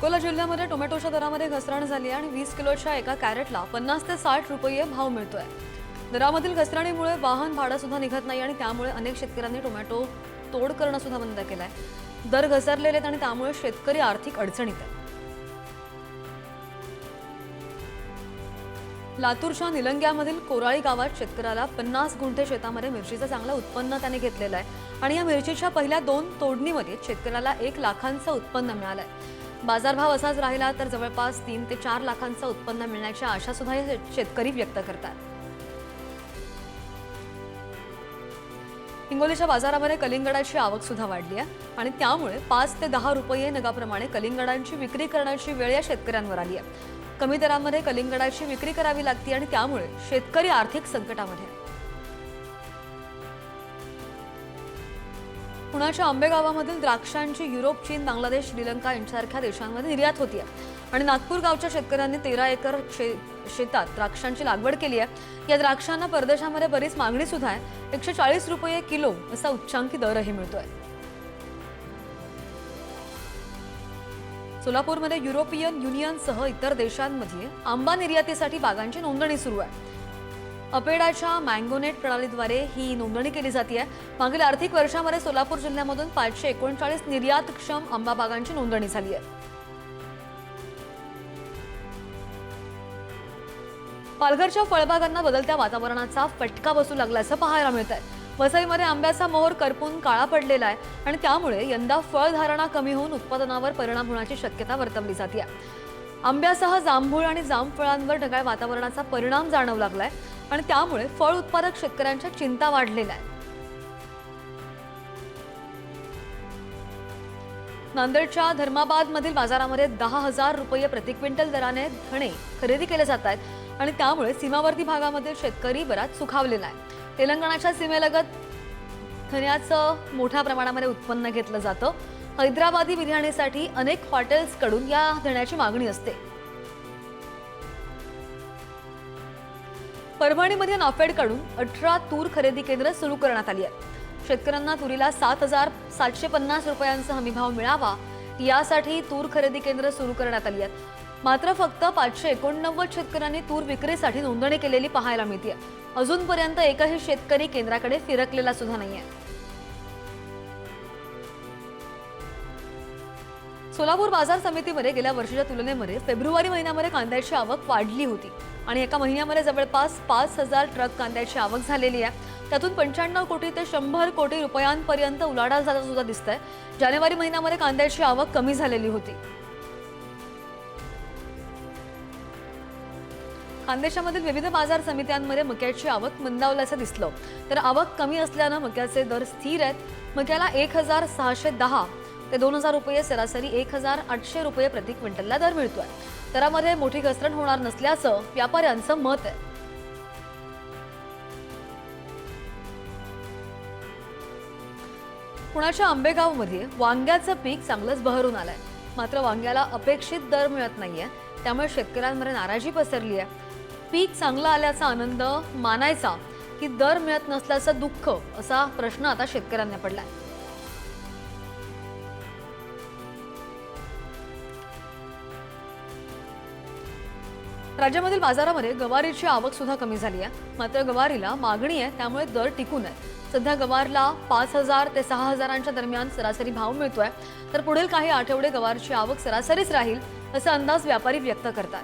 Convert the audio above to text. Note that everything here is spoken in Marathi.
अकोला जिल्ह्यामध्ये टोमॅटोच्या दरामध्ये घसरण झाली आहे आणि 20 किलोच्या एका कॅरेटला 50 ते 60 रुपये भाव मिळतोय। दरामधील घसरणीमुळे वाहन भाडं सुद्धा निघत नाही आणि त्यामुळे अनेक शेतकऱ्यांनी टोमॅटो तोड करणं सुद्धा बंद केलंय। दर घसरलेले आहेत आणि त्यामुळे शेतकरी आर्थिक अडचणीत आहेत। लातूरच्या निलंग्यामधील कोराळी गावात शेतकऱ्याला 50 गुंठे शेतामध्ये मिरचीचं चांगलं उत्पन्न त्याने घेतलेलं आहे आणि या मिरचीच्या पहिल्या 2 तोडणीमध्ये शेतकऱ्याला 1 लाखांचं उत्पन्न मिळालंय। बाजारभाव असाच राहिला तर जवळपास 3 ते 4 लाखांचं उत्पन्न मिळण्याची आशा सुद्धा हे शेतकरी व्यक्त करतात। हिंगोलीच्या बाजारामध्ये कलिंगडाची आवक सुद्धा वाढली आहे आणि त्यामुळे 5 ते 10 रुपये नगाप्रमाणे कलिंगडांची विक्री करण्याची वेळ या शेतकऱ्यांवर आली आहे। कमी दरामध्ये कलिंगडाची विक्री करावी लागते आणि त्यामुळे शेतकरी आर्थिक संकटामध्ये आहे। पुण्याच्या आंबेगावामधील द्राक्षांची युरोप, चीन, बांगलादेश, श्रीलंका यांसारख्या देशांमध्ये निर्यात होती आहे आणि नागपूर गावच्या शेतकऱ्यांनी 13 एकर शेतात द्राक्षांची लागवड केली आहे। या द्राक्षांना परदेशामध्ये बरीच मागणी सुद्धा आहे। 140 रुपये किलो असा उच्चांकी दरही मिळतोय। सोलापूरमध्ये युरोपियन युनियनसह इतर देशांमध्ये आंबा निर्यातीसाठी बागांची नोंदणी सुरू आहे। अपेडाच्या मँगोनेट प्रणालीद्वारे ही नोंदणी केली जाते। मागील आर्थिक वर्षामध्ये सोलापूर जिल्ह्यामधून 539 निर्यातक्षम आंबा बागांची नोंदणी झाली आहे। पालघरच्या फळबागांना बदलत्या वातावरणाचा फटका बसू लागल्याचं पाहायला मिळतंय। वसईमध्ये आंब्याचा मोहर करपून काळा पडलेला आहे आणि त्यामुळे यंदा फळधारणा कमी होऊन उत्पादनावर परिणाम होण्याची शक्यता वर्तवली जाते। आंब्यासह जांभूळ आणि जामफळांवर ढगाळ वातावरणाचा परिणाम जाणवू लागलाय आणि त्यामुळे फळ उत्पादक शेतकऱ्यांच्या चिंता वाढलेल्या आहेत। नांदेडच्या धर्माबादमधील बाजारामध्ये 10,000 रुपये प्रति क्विंटल दराने धणे खरेदी केले जात आहेत आणि त्यामुळे सीमावर्ती भागामधील शेतकरी बराच सुखावलेला आहे। तेलंगणाच्या सीमेलगत धण्याचं मोठ्या प्रमाणामध्ये उत्पन्न घेतलं जातं। हैदराबादी बिर्याणीसाठी अनेक हॉटेल्सकडून या धण्याची मागणी असते। परभणीमध्ये नाफेडकडून 18 तूर खरेदी केंद्र सुरू करण्यात आली आहेत। शेतकऱ्यांना तुरीला 7,750 रुपयांचा हमीभाव मिळावा यासाठी तूर खरेदी केंद्र सुरू करण्यात आली आहेत। मात्र फक्त 589 शेतकऱ्यांनी तूर विक्रीसाठी नोंदणी केलेली पाहायला मिळते। अजूनपर्यंत एकही शेतकरी केंद्राकडे फिरकलेला सुद्धा नाहीये। सोलापूर बाजार समितीमध्ये गेल्या वर्षीच्या तुलनेमध्ये फेब्रुवारी महिन्यामध्ये कांद्याची आवक वाढली होती आणि एका महिन्यामध्ये जवळपास 5,000 ट्रक कांद्याची आवक झालेली आहे। त्यातून 95 कोटी ते 100 कोटी रुपयांपर्यंत उलाढाल झाल्याचं सुद्धा दिसतंय। जानेवारी महिन्यामध्ये कांद्याची आवक कमी झालेली होती। खानदेशामधील विविध बाजार समित्यांमध्ये मक्याची आवक मंदावल्याचं दिसलं तर आवक कमी असल्यानं मक्याचे दर स्थिर आहेत। मक्याला 1,610 ते 2,000 रुपये, सरासरी 1,800 रुपये प्रति क्विंटलला दर मिळतोय। दरामध्ये मोठी घसरण होणार नसल्याचं व्यापाऱ्यांचं मत आहे। पुण्याच्या आंबेगावमध्ये वांग्याचं पीक चांगलंच बहरून आलंय, मात्र वांग्याला अपेक्षित दर मिळत नाहीये, त्यामुळे शेतकऱ्यांमध्ये नाराजी पसरली आहे। पीक चांगलं आल्याचा आनंद मानायचा की दर मिळत नसल्याचं दुःख, असा प्रश्न आता शेतकऱ्यांना पडलाय। राज्यामधील बाजारामध्ये गवारीची आवक सुद्धा कमी झाली आहे, मात्र गवारीला मागणी आहे, त्यामुळे दर टिकून आहे। सध्या गवारला 5,000 ते 6,000च्या दरम्यान सरासरी भाव मिळतोय, तर पुढील काही आठवडे गवारची आवक सरासरीच राहील असा अंदाज व्यापारी व्यक्त करतात।